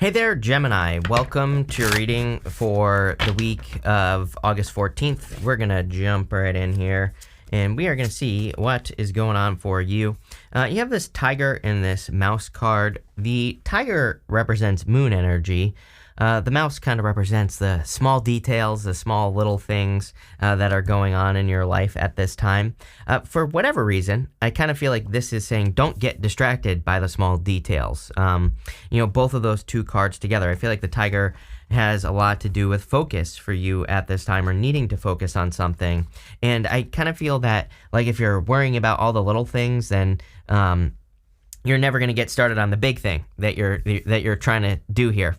Hey there, Gemini. Welcome to your reading for the week of August 14th. We're going to jump right in here, and we are going to see what is going on for you. You have this tiger and this mouse card. The tiger represents moon energy. The mouse kind of represents the small details, the small little things that are going on in your life at this time. For whatever reason, I kind of feel like this is saying don't get distracted by the small details. Both of those two cards together, I feel like the tiger has a lot to do with focus for you at this time, or needing to focus on something. And I kind of feel that, like, if you're worrying about all the little things, then you're never going to get started on the big thing that you're trying to do here.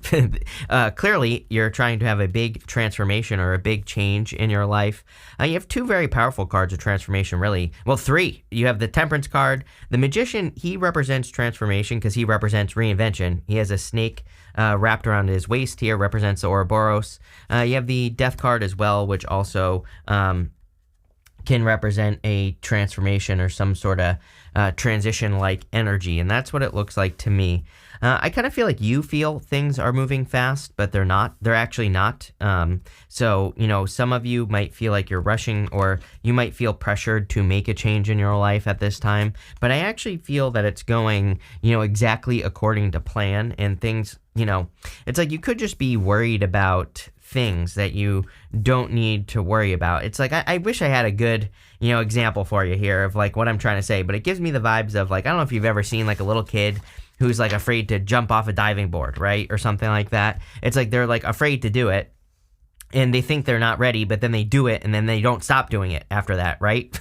Clearly, you're trying to have a big transformation or a big change in your life. You have two very powerful cards of transformation, really. Well, three. You have the Temperance card. The Magician, he represents transformation because he represents reinvention. He has a snake wrapped around his waist here, represents the Ouroboros. You have the Death card as well, which also can represent a transformation or some sort of transition-like energy, and that's what it looks like to me. I kind of feel like you feel things are moving fast, but they're not. They're actually not. So, some of you might feel like you're rushing, or you might feel pressured to make a change in your life at this time, but I actually feel that it's going, exactly according to plan, and things, it's like you could just be worried about things that you don't need to worry about. It's like, I wish I had a good, example for you here of like what I'm trying to say, but it gives me the vibes of like, I don't know if you've ever seen like a little kid who's like afraid to jump off a diving board, right? Or something like that. It's like they're like afraid to do it, and they think they're not ready, but then they do it, and then they don't stop doing it after that, right?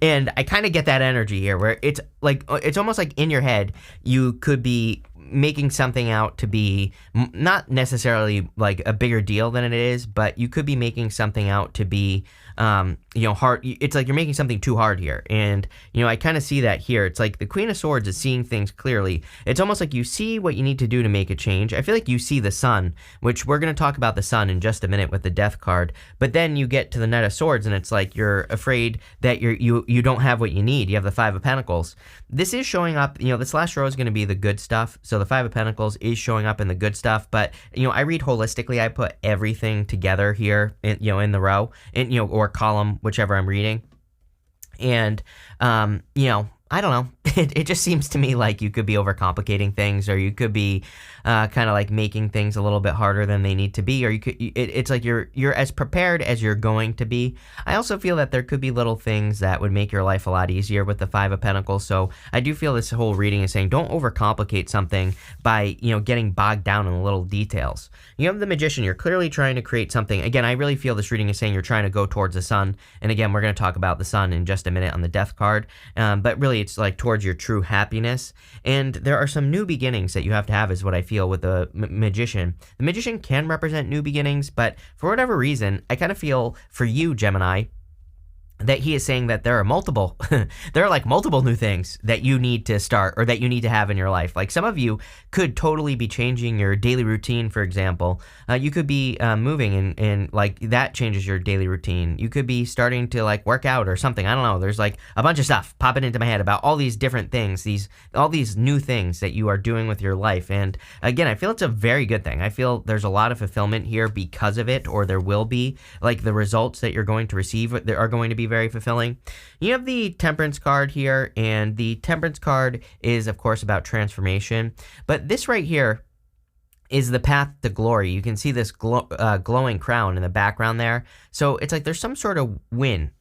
And I kind of get that energy here, where it's like, it's almost like in your head, you could be making something out to be not necessarily like a bigger deal than it is, but you could be making something out to be hard. It's like you're making something too hard here. And, I kind of see that here. It's like the Queen of Swords is seeing things clearly. It's almost like you see what you need to do to make a change. I feel like you see the sun, which we're going to talk about the sun in just a minute with the Death card. But then you get to the Knight of Swords, and it's like you're afraid that you don't have what you need. You have the Five of Pentacles. This is showing up, this last row is going to be the good stuff. So the Five of Pentacles is showing up in the good stuff. But, I read holistically. I put everything together here, in the row, and, or column, whichever I'm reading. And, I don't know. It just seems to me like you could be overcomplicating things, or you could be kind of like making things a little bit harder than they need to be, or it's like you're as prepared as you're going to be. I also feel that there could be little things that would make your life a lot easier with the Five of Pentacles. So I do feel this whole reading is saying don't overcomplicate something by, getting bogged down in the little details. You have the Magician. You're clearly trying to create something. Again, I really feel this reading is saying you're trying to go towards the sun. And again, we're going to talk about the sun in just a minute on the Death card. But really, it's like towards your true happiness. And there are some new beginnings that you have to have, is what I feel with the Magician. The Magician can represent new beginnings, but for whatever reason, I kind of feel for you, Gemini, that he is saying that there are multiple new things that you need to start, or that you need to have in your life. Like some of you could totally be changing your daily routine, for example. You could be moving, and like that changes your daily routine. You could be starting to like work out or something. I don't know. There's like a bunch of stuff popping into my head about all these different things, all these new things that you are doing with your life. And again, I feel it's a very good thing. I feel there's a lot of fulfillment here because of it, or there will be. Like the results that you're going to receive are going to be very fulfilling. You have the Temperance card here, and the Temperance card is, of course, about transformation. But this right here is the path to glory. You can see this glowing crown in the background there. So it's like there's some sort of win,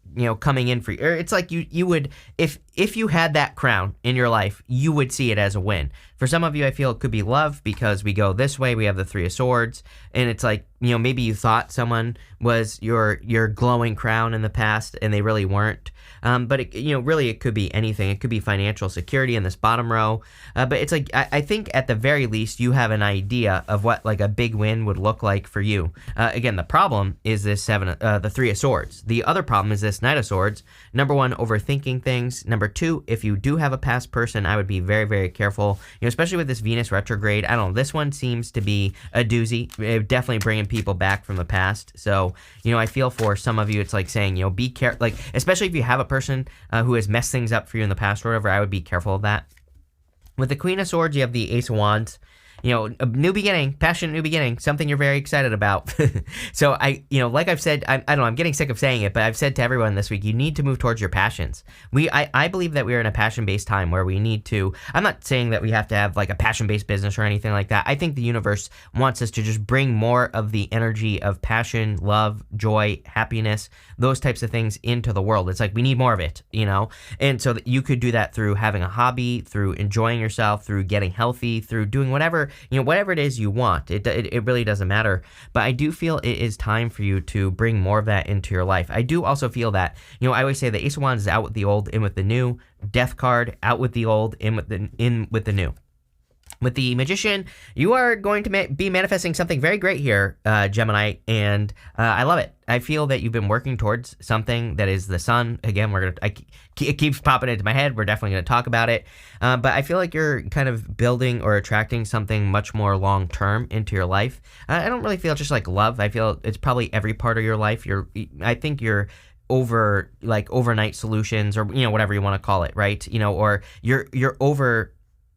coming in for you. Or it's like you would, if you had that crown in your life, you would see it as a win. For some of you, I feel it could be love, because we go this way. We have the Three of Swords, and it's like, maybe you thought someone was your glowing crown in the past, and they really weren't. But really, it could be anything. It could be financial security in this bottom row. But it's like, I think at the very least, you have an idea of what like a big win would look like for you. Again, the problem is this the Three of Swords. The other problem is this Knight of Swords. Number one, overthinking things. Number two, if you do have a past person, I would be very, very careful. Especially with this Venus retrograde. I don't know. This one seems to be a doozy. Definitely bringing people back from the past. So, I feel for some of you, it's like saying, be careful. Like, especially if you have a person who has messed things up for you in the past or whatever, I would be careful of that. With the Queen of Swords, you have the Ace of Wands. a new beginning, passionate new beginning, something you're very excited about. So like I've said, I don't know, I'm getting sick of saying it, but I've said to everyone this week, you need to move towards your passions. I believe that we're in a passion-based time where we need to, I'm not saying that we have to have like a passion-based business or anything like that. I think the universe wants us to just bring more of the energy of passion, love, joy, happiness, those types of things into the world. It's like we need more of it, and so that you could do that through having a hobby, through enjoying yourself, through getting healthy, through doing whatever it is you want. It really doesn't matter. But I do feel it is time for you to bring more of that into your life. I do also feel that, I always say the Ace of Wands is out with the old, in with the new. Death card, out with the old, in with the new. With the Magician, you are going to be manifesting something very great here, Gemini, and I love it. I feel that you've been working towards something that is the sun. Again, it keeps popping into my head. We're definitely going to talk about it. But I feel like you're kind of building or attracting something much more long-term into your life. I don't really feel just like love. I feel it's probably every part of your life. I think you're over like overnight solutions or, whatever you want to call it, right? Or you're over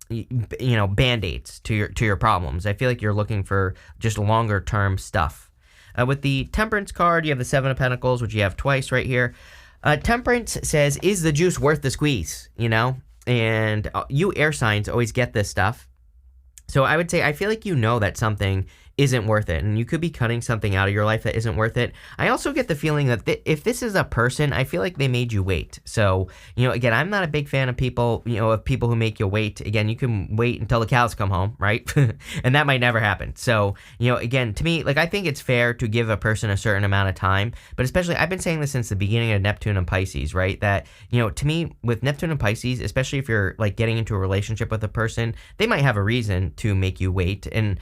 band-aids to your problems. I feel like you're looking for just longer term stuff. With the Temperance card, you have the Seven of Pentacles, which you have twice right here. Temperance says, is the juice worth the squeeze? And you air signs always get this stuff. So I would say, I feel like that something isn't worth it, and you could be cutting something out of your life that isn't worth it. I also get the feeling that if this is a person, I feel like they made you wait. So, again, I'm not a big fan of people, of people who make you wait. Again, you can wait until the cows come home, right? And that might never happen. So, again, to me, like, I think it's fair to give a person a certain amount of time, but especially, I've been saying this since the beginning of Neptune and Pisces, right? That, to me, with Neptune and Pisces, especially if you're like getting into a relationship with a person, they might have a reason to make you wait, and,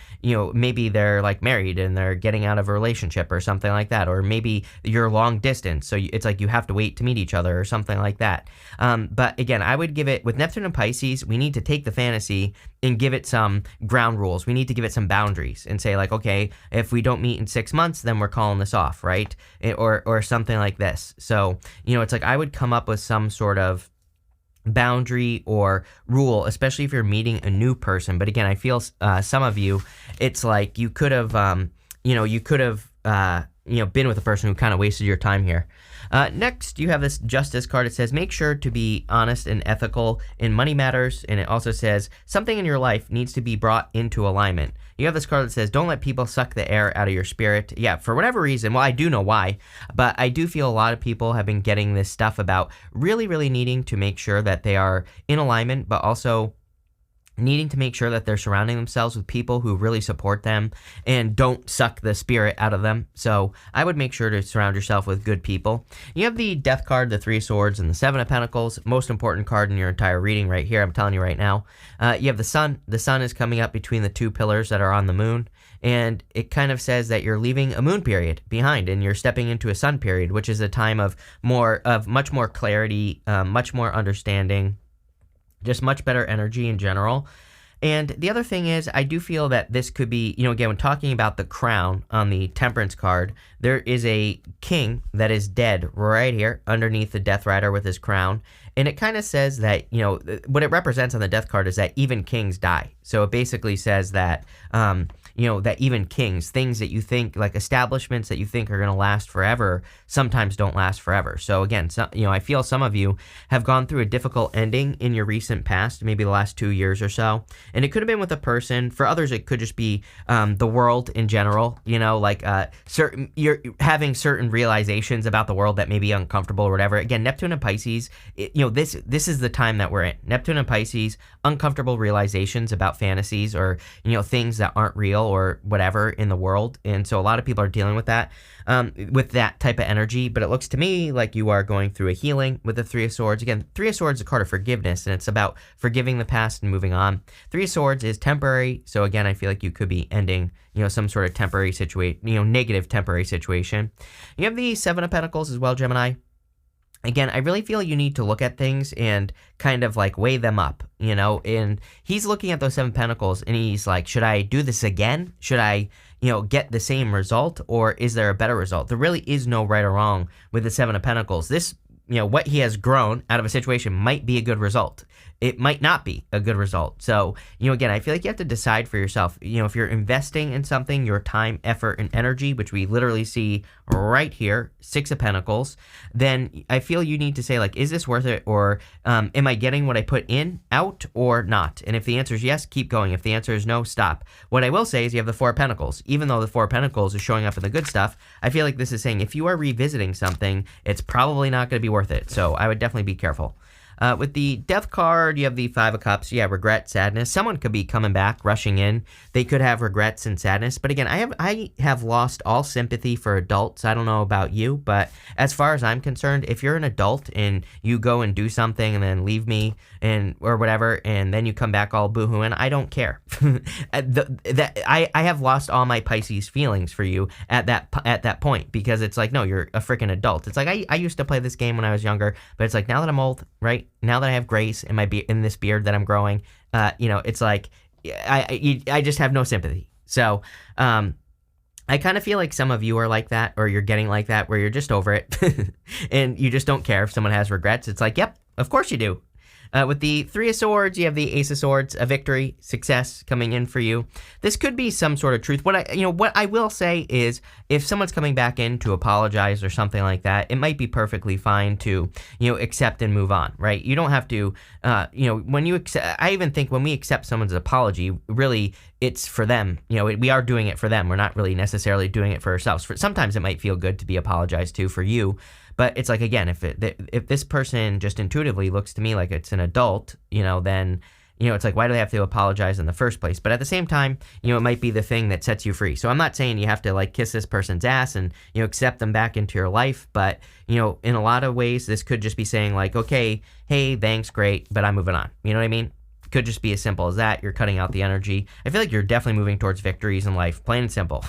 maybe they're like married and they're getting out of a relationship or something like that, or maybe you're long distance, so it's like you have to wait to meet each other or something like that. But again, I would give it, with Neptune and Pisces, we need to take the fantasy and give it some ground rules. We need to give it some boundaries and say like, okay, if we don't meet in 6 months, then we're calling this off, right? Or something like this. So, it's like I would come up with some sort of boundary or rule, especially if you're meeting a new person. But again, I feel some of you, it's like you could have been with a person who kind of wasted your time here. Next, you have this Justice card. It says, make sure to be honest and ethical in money matters. And it also says, something in your life needs to be brought into alignment. You have this card that says, don't let people suck the air out of your spirit. Yeah, for whatever reason, well, I do know why, but I do feel a lot of people have been getting this stuff about really, really needing to make sure that they are in alignment, but also needing to make sure that they're surrounding themselves with people who really support them and don't suck the spirit out of them. So I would make sure to surround yourself with good people. You have the Death card, the Three of Swords, and the Seven of Pentacles. Most important card in your entire reading right here, I'm telling you right now. You have the Sun. The Sun is coming up between the two pillars that are on the moon. And it kind of says that you're leaving a moon period behind and you're stepping into a sun period, which is a time of much more clarity, much more understanding, just much better energy in general. And the other thing is, I do feel that this could be, again, when talking about the crown on the Temperance card, there is a king that is dead right here underneath the Death Rider with his crown. And it kind of says that, what it represents on the Death card is that even kings die. So it basically says that, that even kings, things that you think, like establishments that you think are going to last forever, sometimes don't last forever. So again, I feel some of you have gone through a difficult ending in your recent past, maybe the last 2 years or so. And it could have been with a person. For others, it could just be the world in general, you're having certain realizations about the world that may be uncomfortable or whatever. Again, Neptune and Pisces, this is the time that we're in. Neptune and Pisces, uncomfortable realizations about fantasies or, things that aren't real or whatever in the world. And so a lot of people are dealing with that type of energy. But it looks to me like you are going through a healing with the Three of Swords. Again, Three of Swords is a card of forgiveness, and it's about forgiving the past and moving on. Three of Swords is temporary. So again, I feel like you could be ending, some sort of temporary situation, negative temporary situation. You have the Seven of Pentacles as well, Gemini. Again, I really feel you need to look at things and kind of like weigh them up, and he's looking at those Seven Pentacles and he's like, should I do this again? Should I, get the same result, or is there a better result? There really is no right or wrong with the Seven of Pentacles. This, what he has grown out of a situation might be a good result. it might not be a good result. So, again, I feel like you have to decide for yourself, if you're investing in something, your time, effort, and energy, which we literally see right here, Six of Pentacles, then I feel you need to say, like, is this worth it? Or am I getting what I put in, out, or not? And if the answer is yes, keep going. If the answer is no, stop. What I will say is you have the Four of Pentacles. Even though the Four of Pentacles is showing up in the good stuff, I feel like this is saying if you are revisiting something, it's probably not going to be worth it. So I would definitely be careful. With the Death card, you have the Five of Cups. Yeah, regret, sadness. Someone could be coming back, rushing in. They could have regrets and sadness. But again, I have lost all sympathy for adults. I don't know about you, but as far as I'm concerned, if you're an adult and you go and do something and then leave me or whatever, and then you come back all boohooing, I don't care. I have lost all my Pisces feelings for you at that point, because it's like, no, you're a freaking adult. It's like I used to play this game when I was younger, but it's like now that I'm old, right? Now that I have grace in this beard that I'm growing, it's like I just have no sympathy. So I kind of feel like some of you are like that, or you're getting like that, where you're just over it and you just don't care if someone has regrets. It's like, yep, of course you do. With the Three of Swords, you have the Ace of Swords, a victory, success coming in for you. This could be some sort of truth. What I will say is, if someone's coming back in to apologize or something like that, it might be perfectly fine to, accept and move on, right? You don't have to, when you accept, I even think when we accept someone's apology, really, it's for them. We are doing it for them. We're not really necessarily doing it for ourselves. Sometimes it might feel good to be apologized to for you. But it's like, again, if this person just intuitively looks to me like it's an adult, then, it's like, why do they have to apologize in the first place? But at the same time, it might be the thing that sets you free. So I'm not saying you have to like kiss this person's ass and, accept them back into your life. But, in a lot of ways, this could just be saying like, okay, hey, thanks, great, but I'm moving on. You know what I mean? Could just be as simple as that. You're cutting out the energy. I feel like you're definitely moving towards victories in life, plain and simple.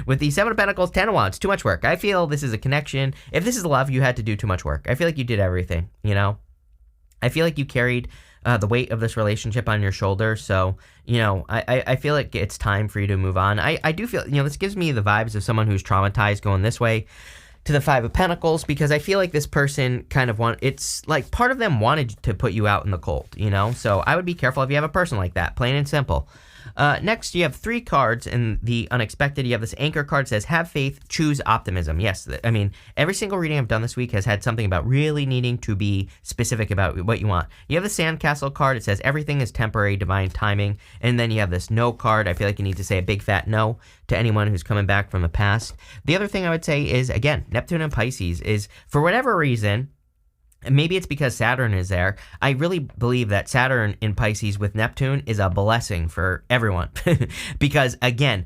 With the Seven of Pentacles, Ten of Wands, too much work. I feel this is a connection. If this is love, you had to do too much work. I feel like you did everything, I feel like you carried the weight of this relationship on your shoulders. So, I feel like it's time for you to move on. I do feel, this gives me the vibes of someone who's traumatized going this way to the Five of Pentacles, because I feel like this person kind of it's like part of them wanted to put you out in the cold, So I would be careful if you have a person like that, plain and simple. Next, you have 3 cards in the unexpected. You have this Anchor card, says, have faith, choose optimism. Yes, I mean, every single reading I've done this week has had something about really needing to be specific about what you want. You have the Sandcastle card. It says, everything is temporary, divine timing. And then you have this No card. I feel like you need to say a big fat no to anyone who's coming back from the past. The other thing I would say is, again, Neptune and Pisces is, for whatever reason, and maybe it's because Saturn is there, I really believe that Saturn in Pisces with Neptune is a blessing for everyone. Because, again,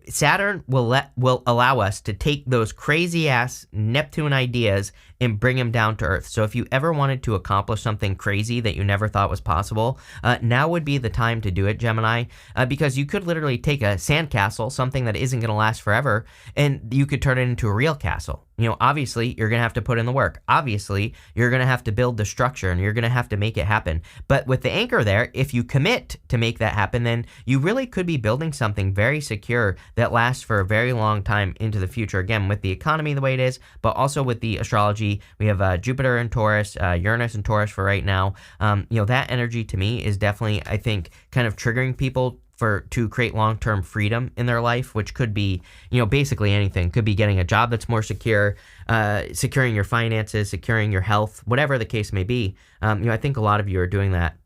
Saturn will allow us to take those crazy-ass Neptune ideas and bring them down to earth. So if you ever wanted to accomplish something crazy that you never thought was possible, now would be the time to do it, Gemini, because you could literally take a sandcastle, something that isn't going to last forever, and you could turn it into a real castle. Obviously, you're going to have to put in the work. Obviously, you're going to have to build the structure, and you're going to have to make it happen. But with the anchor there, if you commit to make that happen, then you really could be building something very secure that lasts for a very long time into the future. Again, with the economy the way it is, but also with the astrology, we have Jupiter in Taurus, Uranus in Taurus for right now. That energy to me is definitely, I think, kind of triggering people to create long-term freedom in their life, which could be, basically anything. Could be getting a job that's more secure, securing your finances, securing your health, whatever the case may be. I think a lot of you are doing that.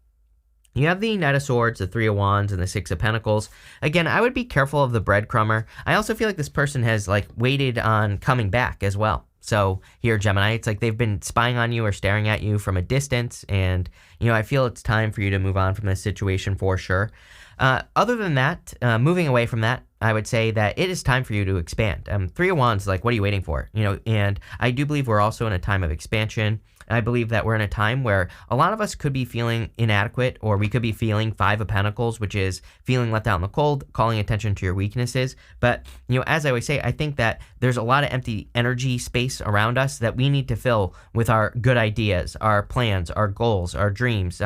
You have the Knight of Swords, the Three of Wands, and the Six of Pentacles. Again, I would be careful of the breadcrumber. I also feel like this person has waited on coming back as well. So here, Gemini, it's like they've been spying on you or staring at you from a distance, and I feel it's time for you to move on from this situation for sure. Other than that, moving away from that, I would say that it is time for you to expand. Three of Wands, what are you waiting for? And I do believe we're also in a time of expansion. I believe that we're in a time where a lot of us could be feeling inadequate, or we could be feeling Five of Pentacles, which is feeling left out in the cold, calling attention to your weaknesses. But, as I always say, I think that there's a lot of empty energy space around us that we need to fill with our good ideas, our plans, our goals, our dreams,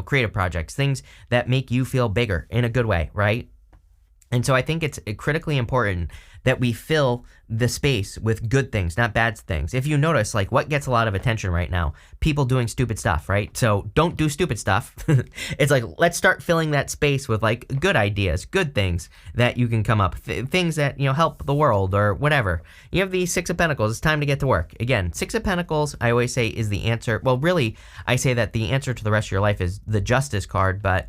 creative projects, things that make you feel bigger in a good way, right? And so I think it's critically important that we fill the space with good things, not bad things. If you notice, like, what gets a lot of attention right now? People doing stupid stuff, right? So don't do stupid stuff. It's like, let's start filling that space with like good ideas, good things that you can come up, things that, help the world or whatever. You have the Six of Pentacles. It's time to get to work. Again, Six of Pentacles, I always say, is the answer. Well, really, I say that the answer to the rest of your life is the Justice card, but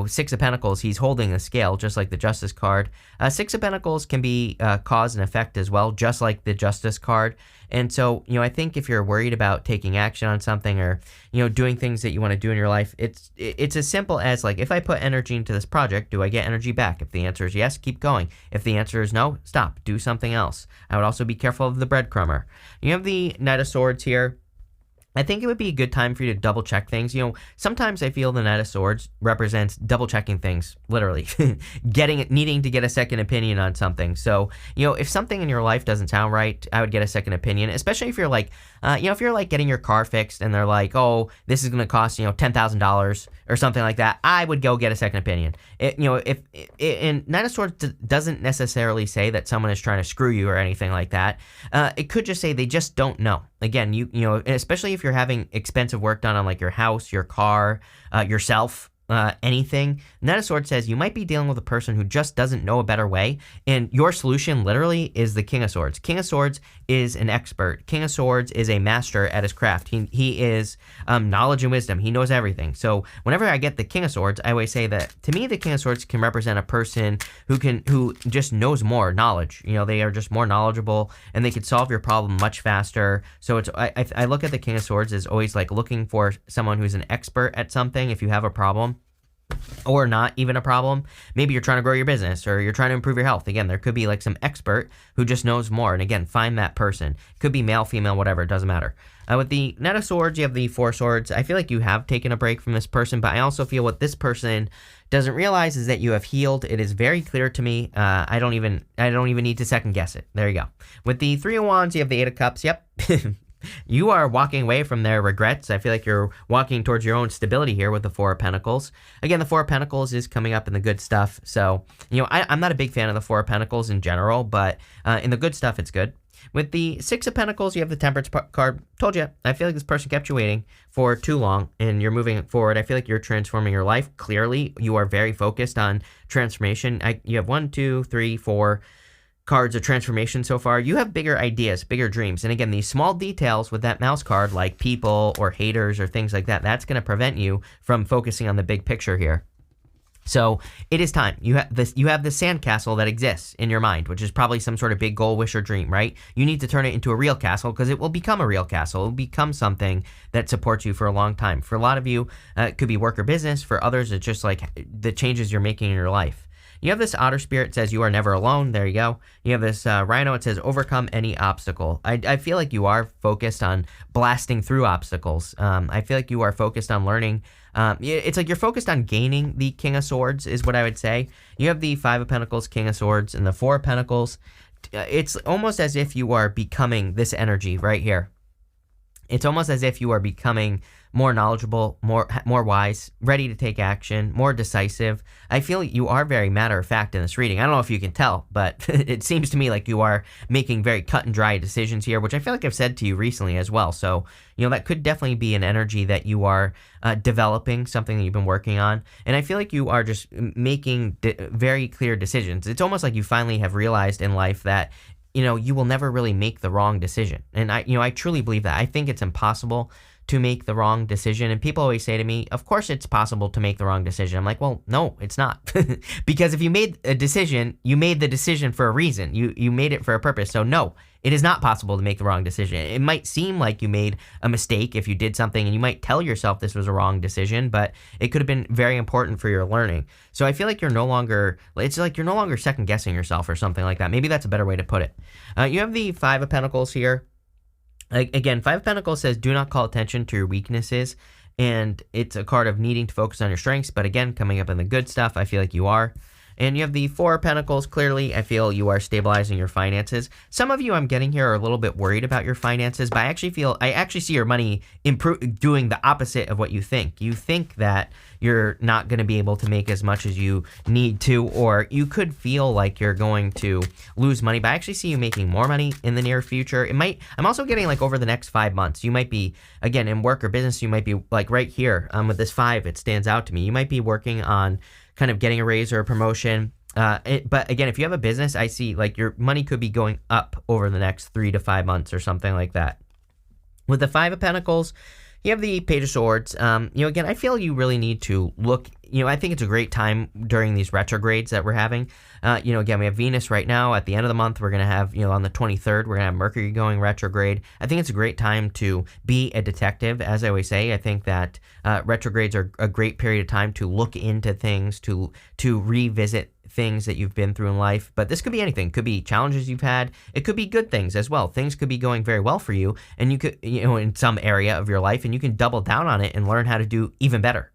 Six of Pentacles, he's holding the scale, just like the Justice card. Six of Pentacles can be cause and effect as well, just like the Justice card. And so, I think if you're worried about taking action on something or, doing things that you want to do in your life, it's as simple as like, if I put energy into this project, do I get energy back? If the answer is yes, keep going. If the answer is no, stop, do something else. I would also be careful of the breadcrumber. You have the Knight of Swords here. I think it would be a good time for you to double check things. Sometimes I feel the Knight of Swords represents double checking things, literally, needing to get a second opinion on something. So, if something in your life doesn't sound right, I would get a second opinion, especially if you're like, if you're like getting your car fixed and they're like, oh, this is going to cost, $10,000 or something like that, I would go get a second opinion. And Knight of Swords doesn't necessarily say that someone is trying to screw you or anything like that. It could just say they just don't know. Again, especially if you're having expensive work done on like your house, your car, yourself, anything. Knight of Swords says you might be dealing with a person who just doesn't know a better way, and your solution literally is the King of Swords. King of Swords is an expert. King of Swords is a master at his craft. He is knowledge and wisdom. He knows everything. So whenever I get the King of Swords, I always say that to me the King of Swords can represent a person who just knows more knowledge. They are just more knowledgeable and they could solve your problem much faster. So I look at the King of Swords as always like looking for someone who's an expert at something. If you have a problem, or not even a problem, maybe you're trying to grow your business or you're trying to improve your health. Again, there could be like some expert who just knows more. And again, find that person. Could be male, female, whatever, it doesn't matter. With the Knight of Swords, you have the Four Swords. I feel like you have taken a break from this person, but I also feel what this person doesn't realize is that you have healed. It is very clear to me. I don't even need to second guess it. There you go. With the Three of Wands, you have the Eight of Cups. Yep. You are walking away from their regrets. I feel like you're walking towards your own stability here with the Four of Pentacles. Again, the Four of Pentacles is coming up in the good stuff. So, I'm not a big fan of the Four of Pentacles in general, but in the good stuff, it's good. With the Six of Pentacles, you have the Temperance card. Told you, I feel like this person kept you waiting for too long and you're moving forward. I feel like you're transforming your life. Clearly, you are very focused on transformation. You have 1, 2, 3, 4 cards of transformation so far. You have bigger ideas, bigger dreams. And again, these small details with that mouse card, like people or haters or things like that, that's going to prevent you from focusing on the big picture here. So it is time. You have this sandcastle that exists in your mind, which is probably some sort of big goal, wish, or dream, right? You need to turn it into a real castle because it will become a real castle. It will become something that supports you for a long time. For a lot of you, it could be work or business. For others, it's just like the changes you're making in your life. You have this Otter Spirit says you are never alone. There you go. You have this Rhino. It says overcome any obstacle. I feel like you are focused on blasting through obstacles. I feel like you are focused on learning. It's like you're focused on gaining the King of Swords is what I would say. You have the Five of Pentacles, King of Swords, and the Four of Pentacles. It's almost as if you are becoming this energy right here. It's almost as if you are becoming more knowledgeable, more wise, ready to take action, more decisive. I feel you are very matter-of-fact in this reading. I don't know if you can tell, but it seems to me like you are making very cut-and-dry decisions here, which I feel like I've said to you recently as well. So, that could definitely be an energy that you are developing, something that you've been working on. And I feel like you are just making very clear decisions. It's almost like you finally have realized in life that you will never really make the wrong decision. And I truly believe that. I think it's impossible to make the wrong decision. And people always say to me, of course it's possible to make the wrong decision. I'm like, well, no, it's not. Because if you made a decision, you made the decision for a reason. You made it for a purpose. So no, it is not possible to make the wrong decision. It might seem like you made a mistake if you did something, and you might tell yourself this was a wrong decision, but it could have been very important for your learning. So I feel like it's like you're no longer second guessing yourself or something like that. Maybe that's a better way to put it. You have the Five of Pentacles here. Again, Five of Pentacles says, do not call attention to your weaknesses. And it's a card of needing to focus on your strengths. But again, coming up in the good stuff, I feel like you are. And you have the Four of Pentacles. Clearly, I feel you are stabilizing your finances. Some of you I'm getting here are a little bit worried about your finances, but I actually see your money doing the opposite of what you think. You think that you're not going to be able to make as much as you need to, or you could feel like you're going to lose money, but I actually see you making more money in the near future. I'm also getting like over the next 5 months, you might be, again, in work or business, you might be like right here with this 5, it stands out to me. You might be working on kind of getting a raise or a promotion. But again, if you have a business, I see like your money could be going up over the next 3 to 5 months or something like that. With the Five of Pentacles, you have the Page of Swords. Again, I feel you really need to look, I think it's a great time during these retrogrades that we're having. Again, we have Venus right now. At the end of the month, we're going to have, on the 23rd, we're going to have Mercury going retrograde. I think it's a great time to be a detective. As I always say, I think that retrogrades are a great period of time to look into things, to revisit things that you've been through in life. But this could be anything. It could be challenges you've had. It could be good things as well. Things could be going very well for you, and you could, in some area of your life, and you can double down on it and learn how to do even better.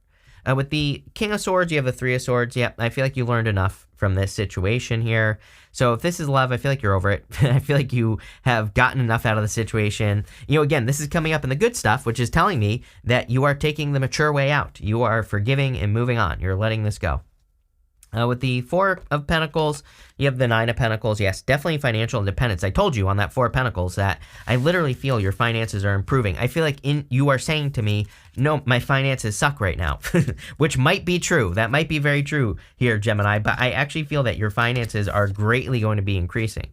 With the King of Swords, you have the Three of Swords. Yeah, I feel like you learned enough from this situation here. So if this is love, I feel like you're over it. I feel like you have gotten enough out of the situation. Again, this is coming up in the good stuff, which is telling me that you are taking the mature way out. You are forgiving and moving on. You're letting this go. With the Four of Pentacles, you have the Nine of Pentacles. Yes, definitely financial independence. I told you on that Four of Pentacles that I literally feel your finances are improving. I feel like you are saying to me, no, my finances suck right now, which might be true. That might be very true here, Gemini, but I actually feel that your finances are greatly going to be increasing.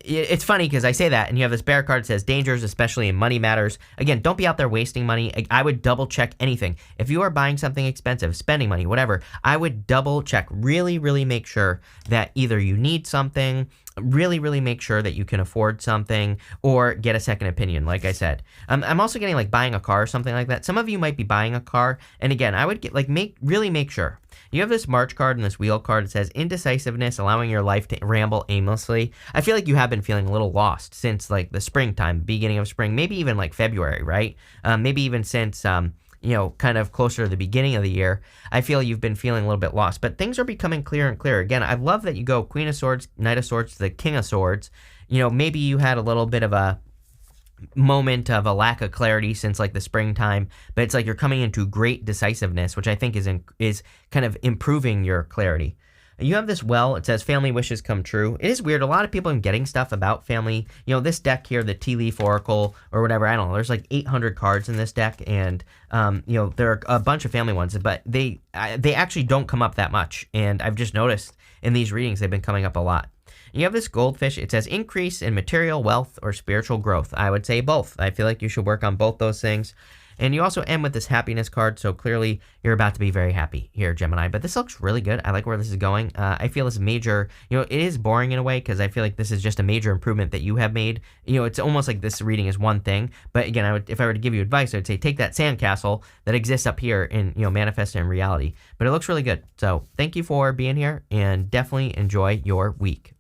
It's funny because I say that, and you have this bear card that says dangers, especially in money matters. Again, don't be out there wasting money. I would double check anything. If you are buying something expensive, spending money, whatever, I would double check. Really, really make sure that either you need something, really, really make sure that you can afford something, or get a second opinion, like I said. I'm also getting like buying a car or something like that. Some of you might be buying a car, and again, I would get really make sure. You have this March card and this Wheel card. It says indecisiveness, allowing your life to ramble aimlessly. I feel like you have been feeling a little lost since like the springtime, beginning of spring, maybe even like February, right? Maybe even since, kind of closer to the beginning of the year. I feel you've been feeling a little bit lost, but things are becoming clearer and clearer. Again, I love that you go Queen of Swords, Knight of Swords to the King of Swords. Maybe you had a little bit of a moment of a lack of clarity since like the springtime, but it's like you're coming into great decisiveness, which I think is kind of improving your clarity. You have this it says family wishes come true. It is weird. A lot of people are getting stuff about family. This deck here, the Tea Leaf Oracle or whatever, I don't know. There's like 800 cards in this deck, and there are a bunch of family ones, but they actually don't come up that much. And I've just noticed in these readings they've been coming up a lot. You have this goldfish. It says increase in material wealth or spiritual growth. I would say both. I feel like you should work on both those things. And you also end with this happiness card, so clearly you're about to be very happy here, Gemini. But this looks really good. I like where this is going. I feel this major, it is boring in a way because I feel like this is just a major improvement that you have made. It's almost like this reading is one thing. But again, if I were to give you advice, I would say take that sandcastle that exists up here and, manifest it in reality. But it looks really good. So thank you for being here, and definitely enjoy your week.